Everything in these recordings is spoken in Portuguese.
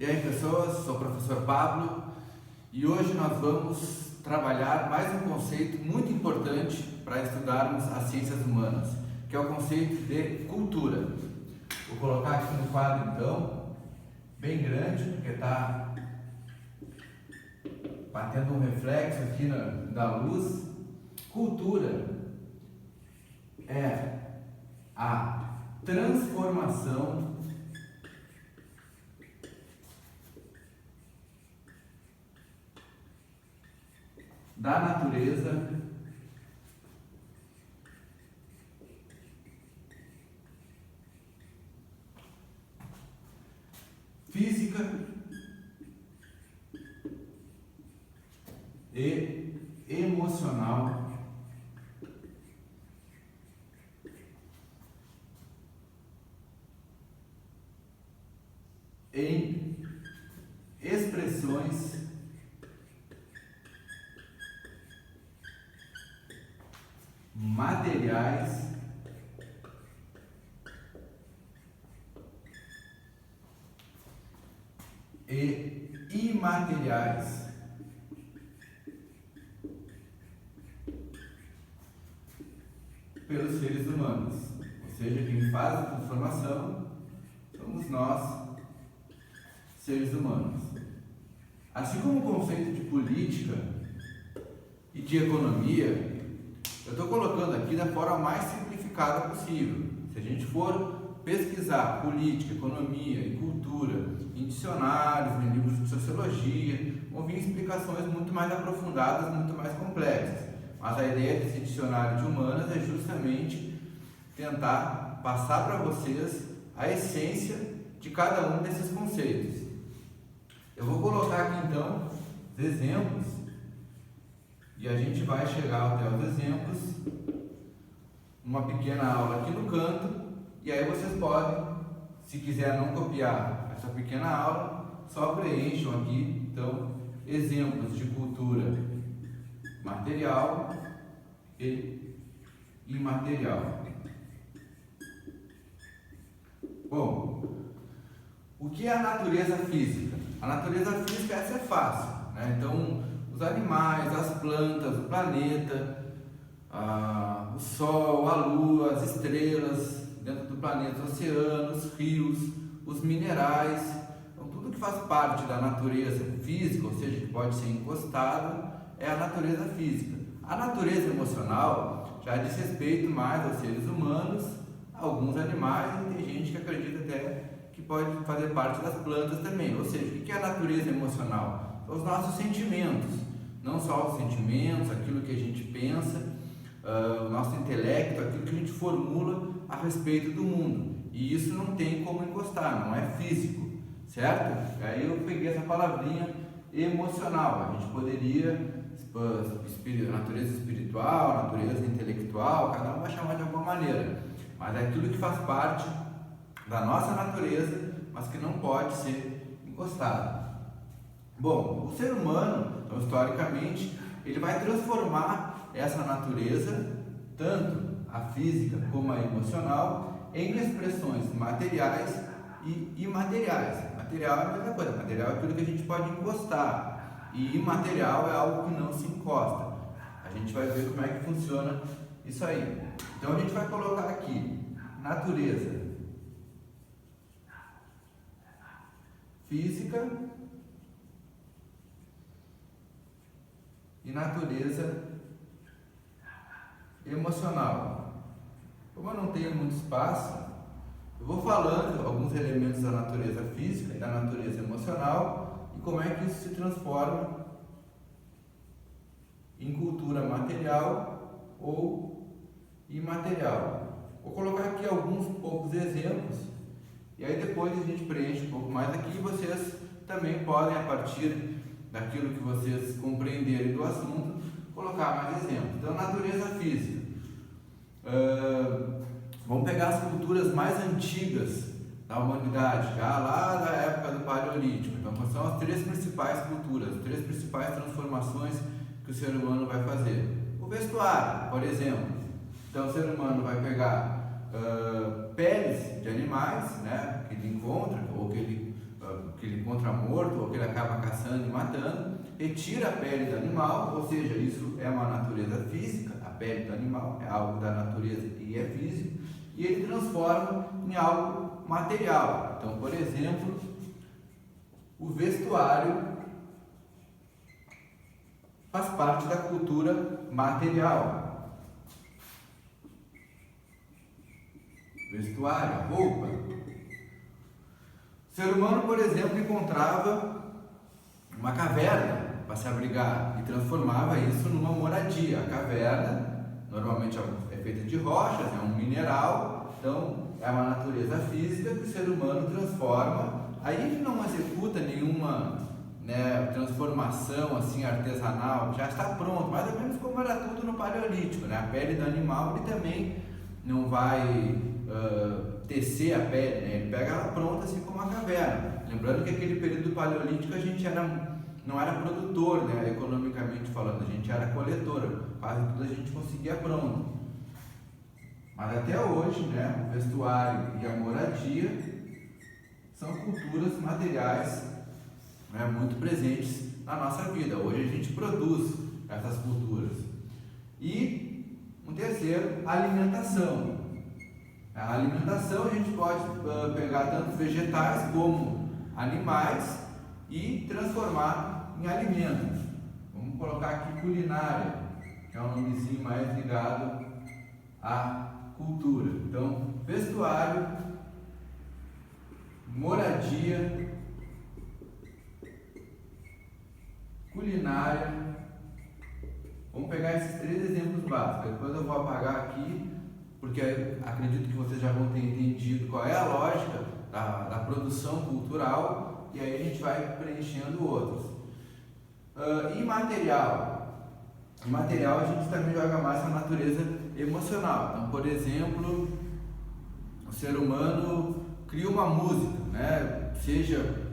E aí pessoas, sou o professor Pablo e hoje nós vamos trabalhar mais um conceito muito importante para estudarmos as ciências humanas, que é o conceito de cultura. Vou colocar aqui no quadro então, bem grande, porque está batendo um reflexo aqui da luz. Cultura é a transformação da natureza física e emocional em expressões materiais e imateriais pelos seres humanos. Ou seja, quem faz a transformação somos nós, seres humanos. Assim como o conceito de política e de economia, eu estou colocando aqui da forma mais simplificada possível. Se a gente for pesquisar política, economia e cultura em dicionários, em livros de sociologia, vão vir explicações muito mais aprofundadas, muito mais complexas. Mas a ideia desse dicionário de humanas é justamente tentar passar para vocês a essência de cada um desses conceitos. Eu vou colocar aqui então os exemplos e a gente vai chegar até os exemplos, uma pequena aula aqui no canto, e aí vocês podem, se quiser não copiar essa pequena aula, só preencham aqui então exemplos de cultura material e imaterial. Bom, o que é a natureza física? A natureza física, essa é fácil, né? Então, os animais, as plantas, o planeta, o Sol, a Lua, as estrelas dentro do planeta, os oceanos, rios, os minerais, então tudo que faz parte da natureza física, ou seja, que pode ser encostado, é a natureza física. A natureza emocional já diz respeito mais aos seres humanos, a alguns animais, e tem gente que acredita até que pode fazer parte das plantas também. Ou seja, o que é a natureza emocional? São os nossos sentimentos, não só os sentimentos, aquilo que a gente pensa, o nosso intelecto, aquilo que a gente formula a respeito do mundo. E isso não tem como encostar, não é físico, certo? Aí eu peguei essa palavrinha emocional. A gente poderia natureza espiritual, natureza intelectual, cada um vai chamar de alguma maneira, mas é tudo que faz parte da nossa natureza, mas que não pode ser encostado. Bom, o ser humano, então, historicamente, ele vai transformar essa natureza, tanto a física como a emocional, em expressões materiais e imateriais. Material é a mesma coisa, material é aquilo que a gente pode encostar, e imaterial é algo que não se encosta. A gente vai ver como é que funciona isso aí. Então a gente vai colocar aqui natureza física e natureza emocional. Como eu não tenho muito espaço, eu vou falando alguns elementos da natureza física e da natureza emocional e como é que isso se transforma em cultura material ou imaterial. Vou colocar aqui alguns poucos exemplos e aí depois a gente preenche um pouco mais aqui e vocês também podem, a partir daquilo que vocês compreenderem do assunto, colocar mais exemplos. Então, natureza física. Vamos pegar as culturas mais antigas da humanidade, já lá da época do Paleolítico. Então, são as três principais culturas, as três principais transformações que o ser humano vai fazer. O vestuário, por exemplo. Então, o ser humano vai pegar peles de animais, né, que ele encontra, ou que ele que ele encontra morto ou que ele acaba caçando e matando, retira a pele do animal, ou seja, isso é uma natureza física, a pele do animal é algo da natureza e é físico, e ele transforma em algo material. Então, por exemplo, o vestuário faz parte da cultura material. Vestuário, a roupa. O ser humano, por exemplo, encontrava uma caverna para se abrigar e transformava isso numa moradia. A caverna normalmente é feita de rochas, é um mineral, então é uma natureza física que o ser humano transforma. Aí ele não executa nenhuma transformação assim artesanal, já está pronto, mais ou menos como era tudo no Paleolítico, né? A pele do animal ele também não vai tecer a pele, né? Ele pega ela pronta assim como a caverna. Lembrando que aquele período paleolítico a gente não era produtor, né? Economicamente falando, a gente era coletor, quase tudo a gente conseguia pronto. Mas até hoje, né, o vestuário e a moradia são culturas materiais, né, muito presentes na nossa vida. Hoje a gente produz essas culturas. E um terceiro, a alimentação. A alimentação a gente pode pegar tanto vegetais como animais e transformar em alimentos. Vamos colocar aqui culinária, que é um nomezinho mais ligado à cultura. Então, vestuário, moradia, culinária. Vamos pegar esses 3 exemplos básicos. Depois eu vou apagar aqui, porque acredito que vocês já vão ter entendido qual é a lógica da produção cultural, e aí a gente vai preenchendo outros. Imaterial. Imaterial a gente também joga mais na natureza emocional. Então, por exemplo, o ser humano cria uma música, né? Seja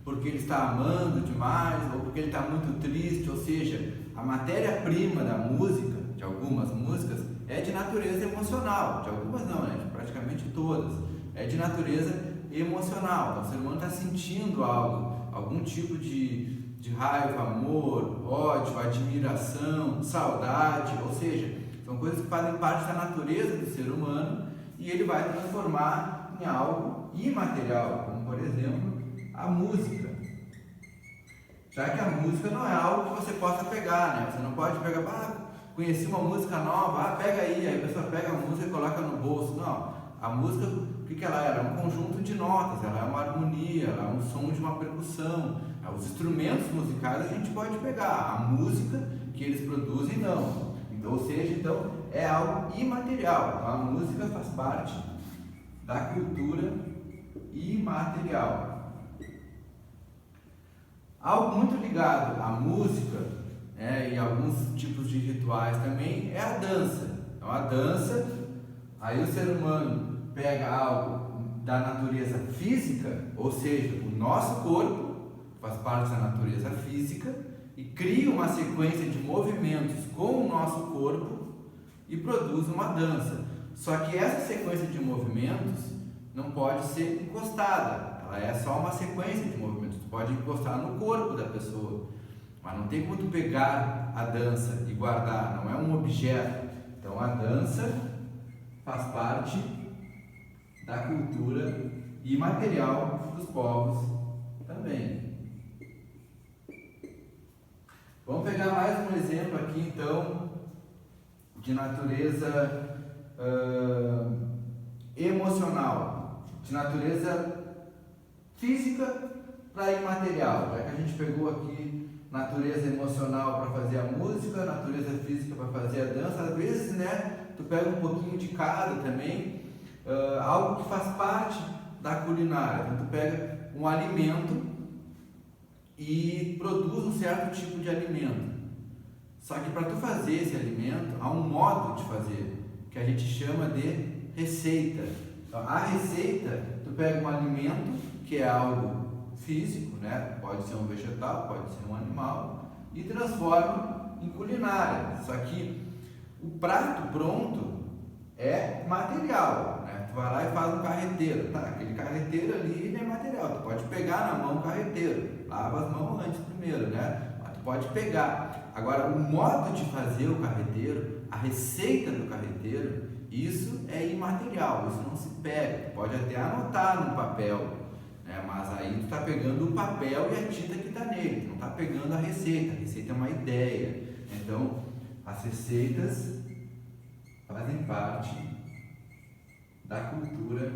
porque ele está amando demais ou porque ele está muito triste, ou seja, a matéria-prima da música, de algumas músicas, é de natureza emocional, de algumas não, né? De praticamente todas, é de natureza emocional. Então, o ser humano está sentindo algo, algum tipo de raiva, amor, ódio, admiração, saudade, ou seja, são coisas que fazem parte da natureza do ser humano e ele vai transformar em algo imaterial, como por exemplo a música. Já que a música não é algo que você possa pegar, né? Você não pode pegar, conheci uma música nova, pega aí a pessoa pega a música e coloca no bolso. Não, a música, o que ela é? Ela é um conjunto de notas, ela é uma harmonia, ela é um som de uma percussão. Os instrumentos musicais a gente pode pegar, a música que eles produzem não. Então, ou seja, então é algo imaterial. Então, a música faz parte da cultura imaterial. Algo muito ligado à música, e alguns tipos de rituais também é a dança. Então a dança, aí o ser humano pega algo da natureza física, ou seja, o nosso corpo faz parte da natureza física e cria uma sequência de movimentos com o nosso corpo e produz uma dança. Só que essa sequência de movimentos não pode ser encostada, ela é só uma sequência de movimentos. Tu pode encostar no corpo da pessoa, mas não tem como tu pegar a dança e guardar, não é um objeto. Então a dança faz parte da cultura imaterial dos povos também. Vamos pegar mais um exemplo aqui então de natureza emocional, de natureza física para imaterial, já que a gente pegou aqui natureza emocional para fazer a música, natureza física para fazer a dança. Às vezes, né, tu pega um pouquinho de cada também, algo que faz parte da culinária. Então, tu pega um alimento e produz um certo tipo de alimento. Só que para tu fazer esse alimento, há um modo de fazer, que a gente chama de receita. Então, a receita, tu pega um alimento que é algo físico, né? Pode ser um vegetal, pode ser um animal, e transforma em culinária. Só que o prato pronto é material, né? Tu vai lá e faz um carreteiro, tá? Aquele carreteiro ali não é material, tu pode pegar na mão o carreteiro, lava as mãos antes primeiro, né? Mas tu pode pegar. Agora, o modo de fazer o carreteiro, a receita do carreteiro, isso é imaterial, isso não se pega. Tu pode até anotar no papel, né? Mas aí tu está pegando o papel e a tinta que está nele, tu não está pegando a receita é uma ideia. Então, as receitas fazem parte da cultura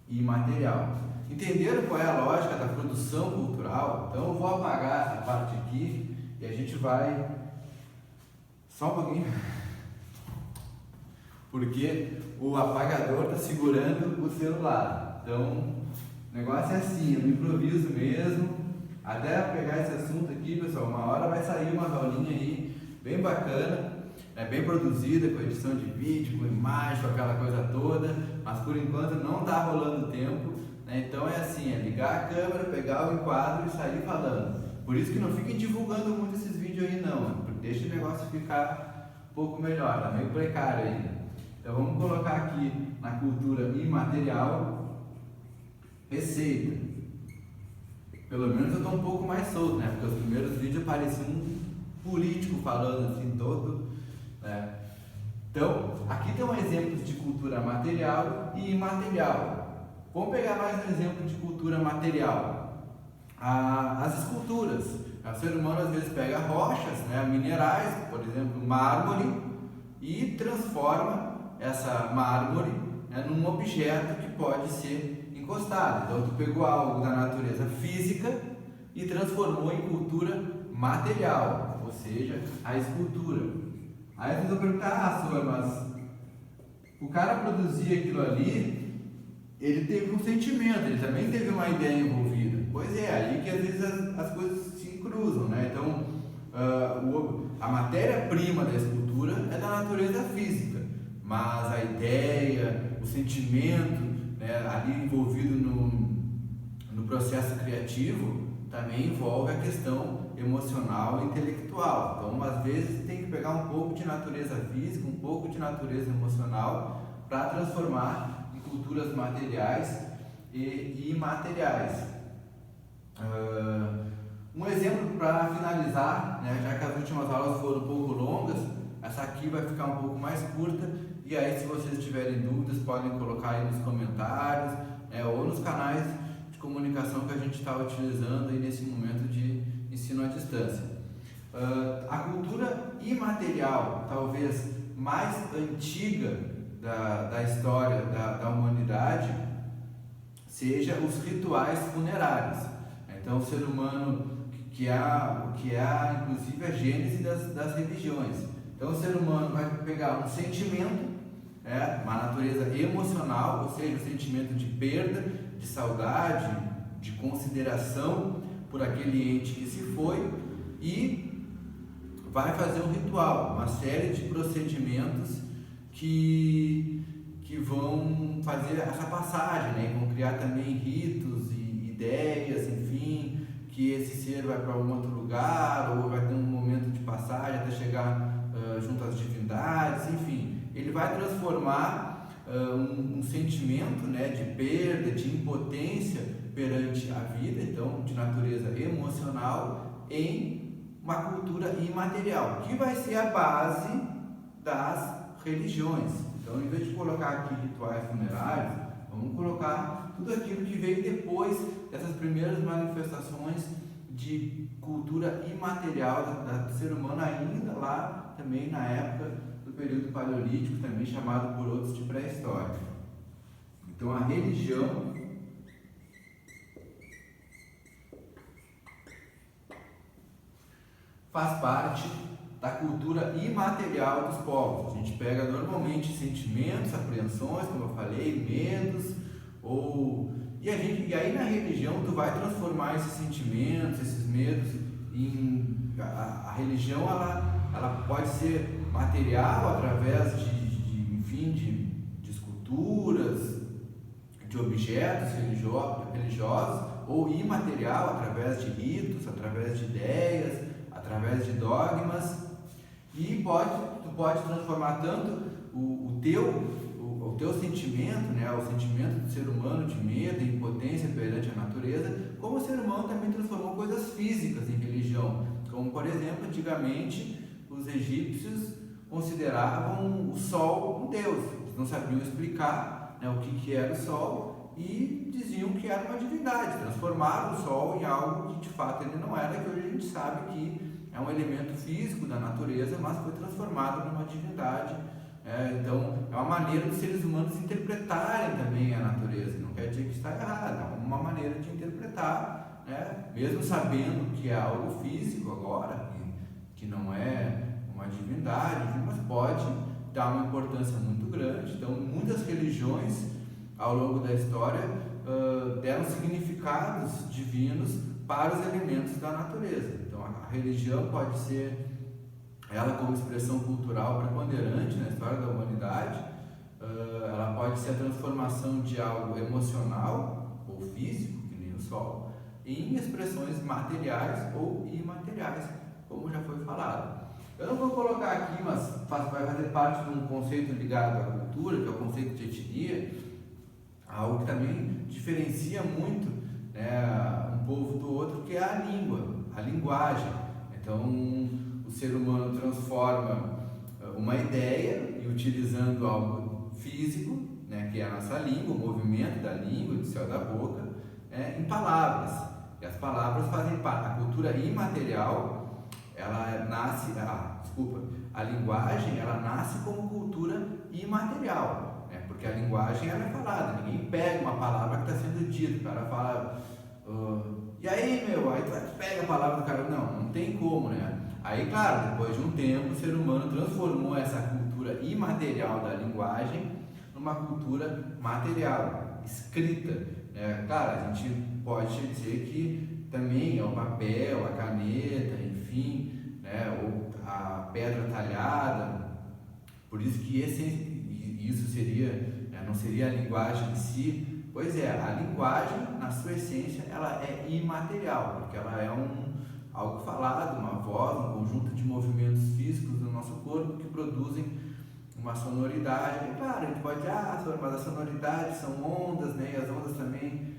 imaterial. Entenderam qual é a lógica da produção cultural? Então eu vou apagar essa parte aqui e a gente vai... Só um pouquinho. Porque o apagador está segurando o celular. Então, o negócio é assim, eu improviso mesmo. Até pegar esse assunto aqui, pessoal, uma hora vai sair uma aulinha aí bem bacana, bem produzida, com edição de vídeo, com imagem, com aquela coisa toda, mas por enquanto não está rolando tempo, né? Então é assim, é ligar a câmera, pegar o enquadro e sair falando. Por isso que não fiquem divulgando muito esses vídeos aí não, deixa o negócio ficar um pouco melhor, tá meio precário ainda. Então vamos colocar aqui na cultura imaterial, receita. Pelo menos eu estou um pouco mais solto, né? Porque os primeiros vídeos parecia um político falando assim todo, né? Então, aqui tem um exemplo de cultura material e imaterial. Vamos pegar mais um exemplo de cultura material. As esculturas. O ser humano às vezes pega rochas, né, minerais, por exemplo, mármore, e transforma essa mármore, né, num objeto que pode ser encostado. Então tu pegou algo da natureza física e transformou em cultura material, ou seja, a escultura. Aí vocês vão perguntar, senhor, mas o cara produzir aquilo ali, ele teve um sentimento, ele também teve uma ideia envolvida. Pois é, aí que às vezes as coisas se cruzam, né? Então a matéria-prima da escultura é da natureza física, mas a ideia, o sentimento, né, ali envolvido no processo criativo também envolve a questão emocional e intelectual. Então, às vezes, tem que pegar um pouco de natureza física, um pouco de natureza emocional para transformar em culturas materiais e imateriais. Um exemplo para finalizar, né, já que as últimas aulas foram um pouco longas, essa aqui vai ficar um pouco mais curta. E aí, se vocês tiverem dúvidas, podem colocar aí nos comentários, ou nos canais de comunicação que a gente está utilizando aí nesse momento de ensino à distância. A cultura imaterial, talvez mais antiga da história da humanidade, seja os rituais funerários. Então, o ser humano, que é inclusive a gênese das religiões. Então, o ser humano vai pegar um sentimento, uma natureza emocional, ou seja, um sentimento de perda, de saudade, de consideração por aquele ente que se foi, e vai fazer um ritual, uma série de procedimentos que vão fazer essa passagem, né? Vão criar também ritos e ideias, enfim, que esse ser vai para um outro lugar, ou vai ter um momento de passagem até chegar junto às divindades, enfim. Ele vai transformar um sentimento, né, de perda, de impotência perante a vida, então de natureza emocional, em uma cultura imaterial, que vai ser a base das religiões. Então, em vez de colocar aqui rituais funerários, vamos colocar tudo aquilo que veio depois dessas primeiras manifestações de cultura imaterial do ser humano, ainda lá também na época do período paleolítico, também chamado por outros de pré-história. Então, a religião faz parte da cultura imaterial dos povos. A gente pega normalmente sentimentos, apreensões, como eu falei, medos, e aí na religião tu vai transformar esses sentimentos, esses medos em... A religião ela pode ser material através de esculturas, de objetos religiosos, ou imaterial através de ritos, através de ideias, através de dogmas, e tu pode transformar tanto o teu sentimento, né, o sentimento do ser humano de medo e impotência perante a natureza, como o ser humano também transformou coisas físicas em religião, como por exemplo, antigamente os egípcios consideravam o sol um deus, eles não sabiam explicar, né, o que era o sol e diziam que era uma divindade, transformaram o sol em algo que de fato ele não era, que hoje a gente sabe que é um elemento físico da natureza, mas foi transformado numa divindade. Então, é uma maneira dos seres humanos interpretarem também a natureza, não quer dizer que está errado, é uma maneira de interpretar, né? Mesmo sabendo que é algo físico agora, que não é uma divindade, mas pode dar uma importância muito grande. Então, muitas religiões ao longo da história deram significados divinos para os elementos da natureza. Então, a religião pode ser ela como expressão cultural preponderante na história da humanidade, ela pode ser a transformação de algo emocional ou físico, que nem o sol, em expressões materiais ou imateriais, como já foi falado. Eu não vou colocar aqui, mas vai fazer parte de um conceito ligado à cultura, que é o conceito de etnia, algo que também diferencia muito, né, um povo do outro, que é a língua, a linguagem. Então, o ser humano transforma uma ideia e utilizando algo físico, né, que é a nossa língua, o movimento da língua, do céu da boca, em palavras. E as palavras fazem parte. A cultura imaterial, ela nasce, a linguagem, ela nasce como cultura imaterial, né, porque a linguagem ela é falada, ninguém pega uma palavra que está sendo dita, o cara fala, e aí aí tu pega a palavra do cara, não tem como, né? Aí, claro, depois de um tempo, o ser humano transformou essa cultura imaterial da linguagem numa cultura material, escrita. Claro, a gente pode dizer que também é o papel, a caneta, enfim, né, ou a pedra talhada. Por isso que isso seria, não seria a linguagem em si. Pois é, a linguagem, na sua essência, ela é imaterial, porque ela é algo falado, uma voz, um conjunto de movimentos físicos do nosso corpo que produzem uma sonoridade. E claro, a gente pode dizer, mas as sonoridades são ondas, né? E as ondas também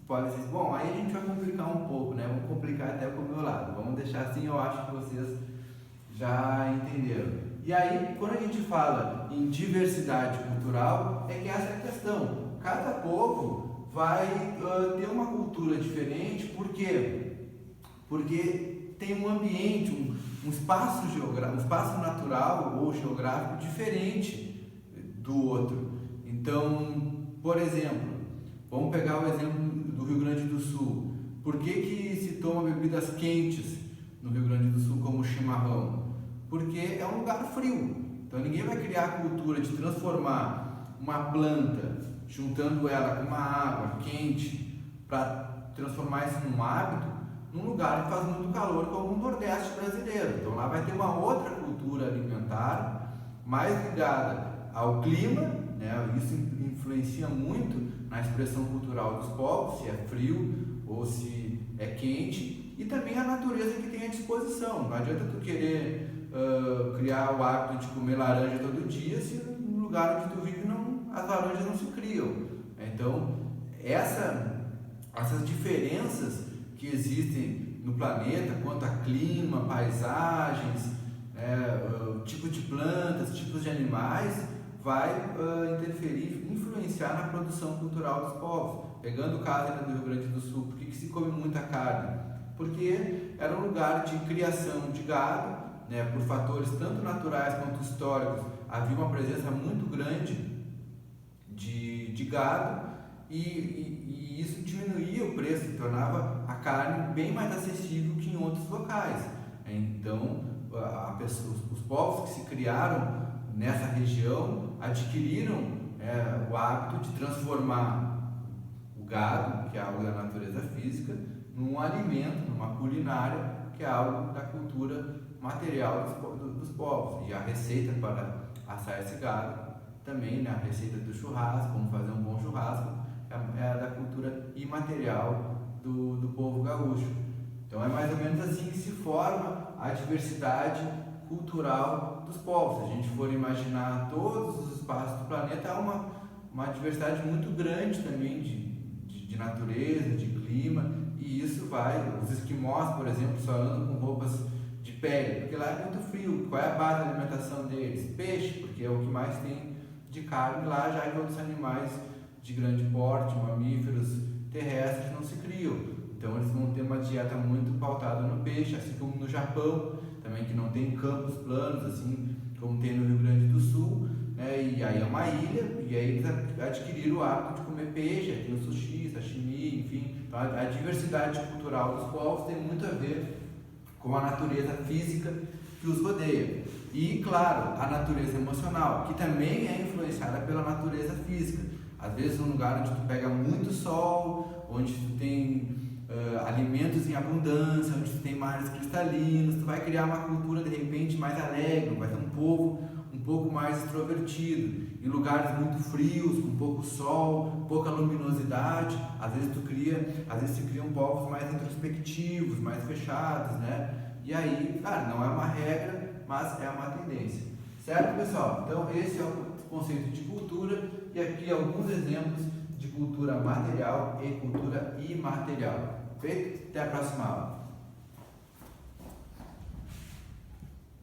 podem ser... Bom, aí a gente vai complicar um pouco, né? Vamos complicar até pro meu lado. Vamos deixar assim, eu acho que vocês já entenderam. E aí, quando a gente fala em diversidade cultural, é que essa é a questão. Cada povo vai ter uma cultura diferente, por quê? Porque tem um ambiente, um espaço geográfico, um espaço natural ou geográfico diferente do outro. Então, por exemplo, vamos pegar o exemplo do Rio Grande do Sul. Por que se toma bebidas quentes no Rio Grande do Sul, como o chimarrão? Porque é um lugar frio. Então ninguém vai criar a cultura de transformar uma planta, juntando ela com uma água quente, para transformar isso num hábito, num lugar que faz muito calor, como o Nordeste brasileiro. Então lá vai ter uma outra cultura alimentar, mais ligada ao clima, né? Isso influencia muito na expressão cultural dos povos, se é frio ou se é quente, e também a natureza que tem à disposição. Não adianta tu querer criar o hábito de comer laranja todo dia, se no lugar onde tu vive as laranjas não se criam. Então, essas diferenças que existem no planeta quanto a clima, paisagens, tipo de plantas, tipos de animais, vai interferir, influenciar na produção cultural dos povos. Pegando o caso do Rio Grande do Sul, por que se come muita carne? Porque era um lugar de criação de gado, né, por fatores tanto naturais quanto históricos. Havia uma presença muito grande de gado e isso diminuía o preço, tornava a carne bem mais acessível que em outros locais. Então, os povos que se criaram nessa região adquiriram o hábito de transformar o gado, que é algo da natureza física, num alimento, numa culinária, que é algo da cultura material dos povos. E a receita para assar esse gado também, né, a receita do churrasco, como fazer um bom churrasco, é da cultura imaterial do povo gaúcho. Então é mais ou menos assim que se forma a diversidade cultural dos povos. Se a gente for imaginar todos os espaços do planeta, há uma diversidade muito grande também de natureza, de clima, e isso vai, os esquimós, por exemplo, só andam com roupas de pele, porque lá é muito frio. Qual é a base da alimentação deles? Peixe, porque é o que mais tem de carne lá, já que outros animais de grande porte, mamíferos terrestres, não se criam. Então eles vão ter uma dieta muito pautada no peixe, assim como no Japão, também, que não tem campos planos, assim como tem no Rio Grande do Sul, né? E aí é uma ilha, e aí eles adquiriram o hábito de comer peixe, tem o sushi, sashimi, enfim. Então a diversidade cultural dos povos tem muito a ver com a natureza física que os rodeia. E, claro, a natureza emocional, que também é influenciada pela natureza física. Às vezes, um lugar onde tu pega muito sol, onde tu tem alimentos em abundância, onde tu tem mares cristalinos, tu vai criar uma cultura, de repente, mais alegre, vai ter um povo um pouco mais extrovertido. Em lugares muito frios, com pouco sol, pouca luminosidade, às vezes se criam povos mais introspectivos, mais fechados, né? E aí, cara, não é uma regra, mas é uma tendência. Certo, pessoal? Então, esse é o conceito de cultura, e aqui alguns exemplos de cultura material e cultura imaterial. Perfeito? Até a próxima aula.